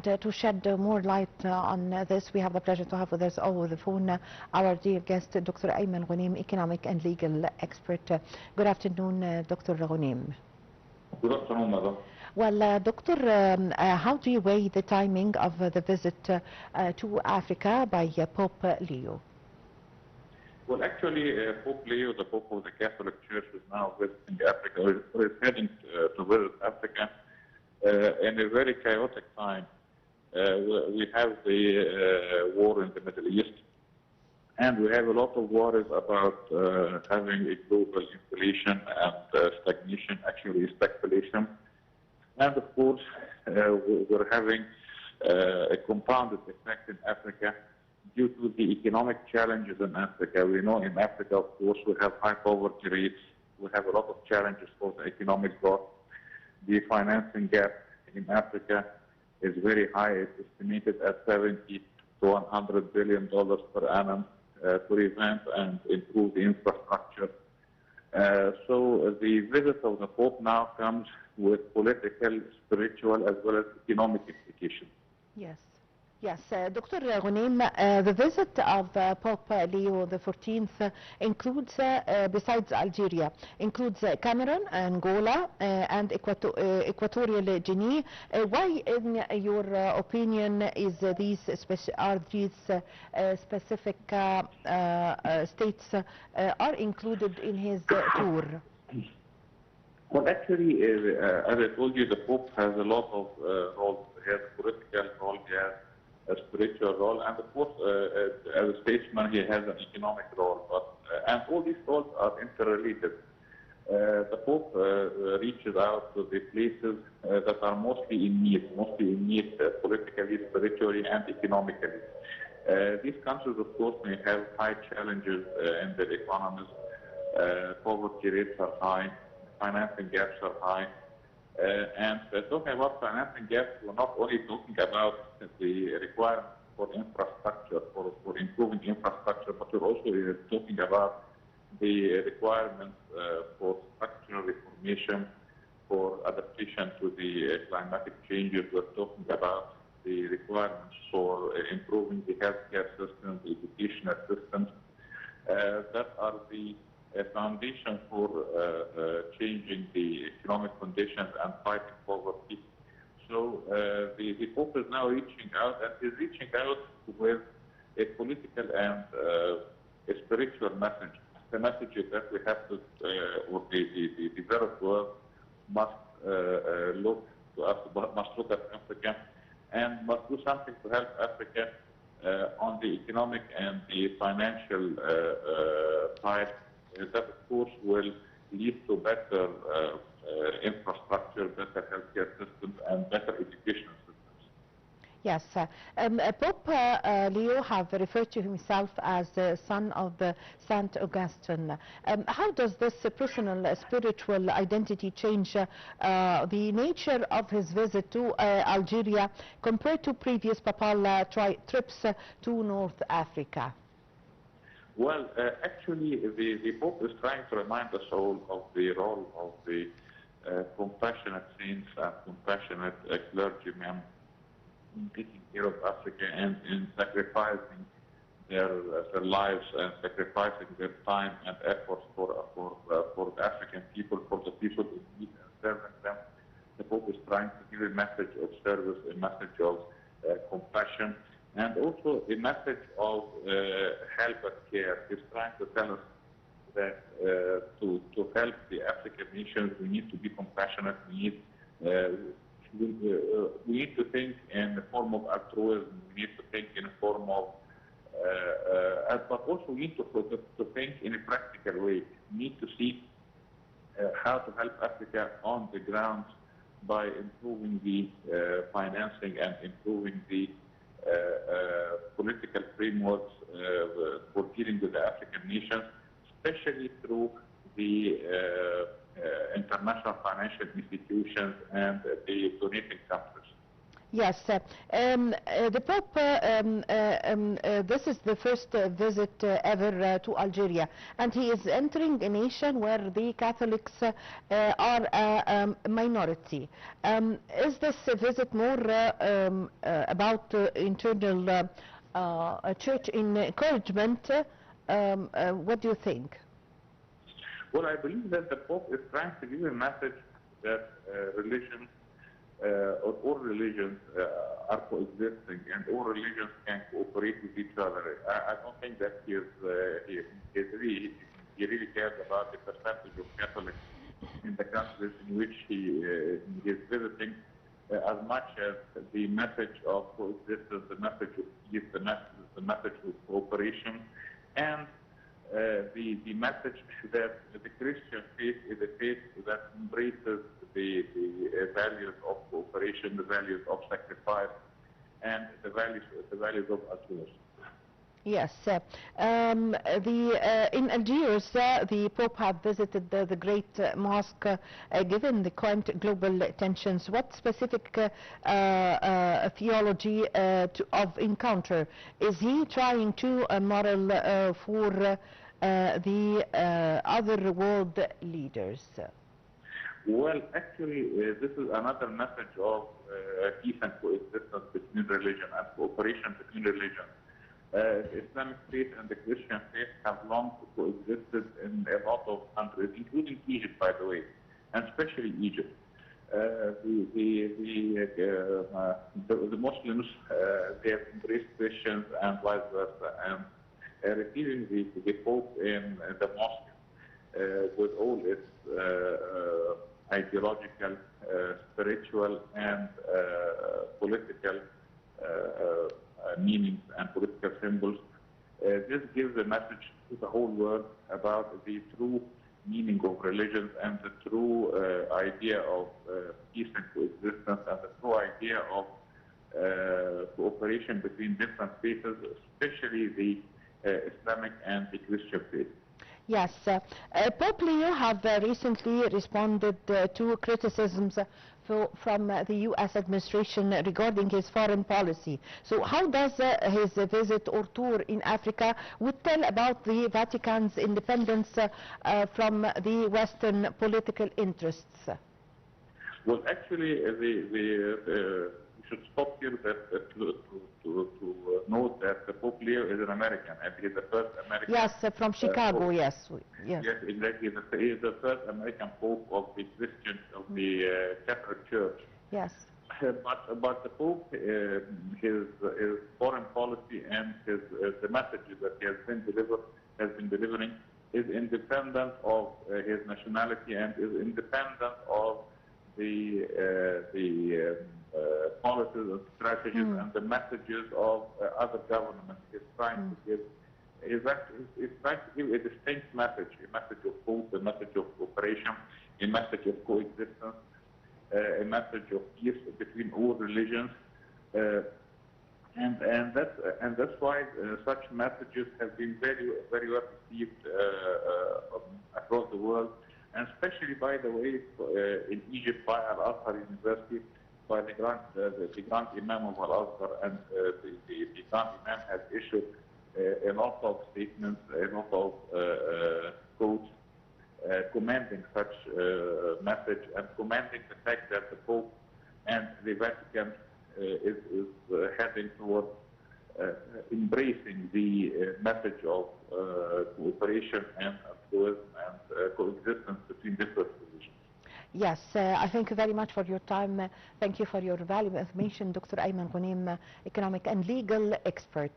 And to shed more light on this, we have the pleasure to have with us over the phone our dear guest, Dr. Ayman Ghoneim, economic and legal expert. Good afternoon, Dr. Ghoneim. Good afternoon, madam. Well, Doctor, how do you weigh the timing of the visit to Africa by Pope Leo? Well, actually, Pope Leo, the Pope of the Catholic Church, is now visiting Africa, or is heading to visit Africa in a very chaotic time. We have the war in the Middle East, and we have a lot of worries about having a global inflation and stagnation, actually stagflation. And of course, we're having a compounded effect in Africa due to the economic challenges in Africa. We know in Africa, of course, we have high poverty rates. We have a lot of challenges for the economic growth. The financing gap in Africa is very high. It's estimated at $70 to $100 billion per annum to revamp and improve the infrastructure. So the visit of the Pope now comes with political, spiritual, as well as economic implications. Yes. Yes, Dr. Ghoneim, the visit of Pope Leo XIV includes, besides Algeria, includes Cameroon, Angola, and Equatorial Guinea. Why, in your opinion, are these specific states are included in his tour? Well, actually, as I told you, the Pope has a lot of roles. He has a political role, he has a spiritual role, and of course, as a statesman, he has an economic role. But and all these roles are interrelated. The Pope reaches out to the places that are mostly in need politically, spiritually, and economically. These countries, of course, may have high challenges in their economies. Poverty rates are high, financing gaps are high. And talking about financing gaps, we're not only talking about the requirement for infrastructure, for improving infrastructure, but we're also talking about the requirements for structural reformation, for adaptation to the climatic changes. We're talking about the requirements for improving the healthcare system, the educational systems. That are the foundation for changing the economic conditions and fighting poverty. So the Pope is now reaching out, and he's reaching out with a political and a spiritual message. The message is that we have to, or the developed world must look to us, must look at Africa, and must do something to help Africa on the economic and the financial side. That, of course, will lead to better infrastructure, better healthcare systems, and better educational systems. Yes. Pope Leo have referred to himself as the son of Saint Augustine. How does this personal spiritual identity change the nature of his visit to Algeria compared to previous papal trips to North Africa? Well, actually, the Pope is trying to remind us all of the role of the compassionate saints and compassionate clergymen in taking care of Africa and in sacrificing their lives and sacrificing their time and efforts for the African people, for the people in need, and serving them. The Pope is trying to give a message of service, a message of compassion, and also a message of help and care. He's trying to tell us that to help the African nations, we need to be compassionate. We need to think in the form of altruism. We need to think in a form of, but also we need to think in a practical way. We need to see how to help Africa on the ground by improving the financing and improving the political frameworks for dealing with the African nations, especially through the international financial institutions and the donating countries. Yes, the Pope, this is the first visit ever to Algeria, and he is entering a nation where the Catholics are a minority. Is this visit more about internal church encouragement? What do you think? Well, I believe that the Pope is trying to give a message that religion or all religions are coexisting, and all religions can cooperate with each other. I don't think that he really cares about the percentage of Catholics in the countries in which he is visiting, as much as the message of coexistence, the message of peace, the message of cooperation, and the message that the Christian faith is a faith that embraces the values of cooperation, the values of sacrifice, and the values of altruism. Yes. In Algiers, the Pope had visited the Great Mosque. Given the current global tensions, what specific theology of encounter is he trying to model for the other world leaders? Well, actually, this is another message of peace and coexistence between religion and cooperation between religions. The Islamic faith and the Christian faith have long coexisted in a lot of countries, including Egypt, by the way, and especially Egypt. The Muslims, they have embraced Christians and vice versa, and receiving the Pope in the mosque with all its ideological, spiritual, and political meanings and political symbols. This gives a message to the whole world about the true meaning of religions and the true idea of peace and coexistence, and the true idea of cooperation between different faiths, especially the Islamic and the Christian faith. Yes, Pope Leo have recently responded to criticisms from the U.S. administration regarding his foreign policy. So how does his visit or tour in Africa would tell about the Vatican's independence from the Western political interests? Well, actually, we should stop here to note that the Pope Leo is an American, and he is the first American. Yes, from Chicago. Pope. Yes. Yes, exactly. He is the first American Pope of the Christian, of the Catholic Church. Yes. But the Pope, his foreign policy and the messages that he has been delivering is independent of his nationality and is independent of the policies and strategies and the messages of other governments. He's trying to give. He's trying to give a distinct message, a message of hope, a message of cooperation, a message of coexistence, a message of peace between all religions, and that's why such messages have been very well received across the world, and especially, by the way, in Egypt by Al-Azhar University, by the Grand Imam of Al-Azhar, and the Grand Imam has issued a lot of statements, a lot of quotes commending such message and commending the fact that the Pope and the Vatican is heading towards embracing the message of cooperation and altruism and coexistence between different religions. Yes, I thank you very much for your time. Thank you for your valuable information, Dr. Ayman Ghoneim, economic and legal expert.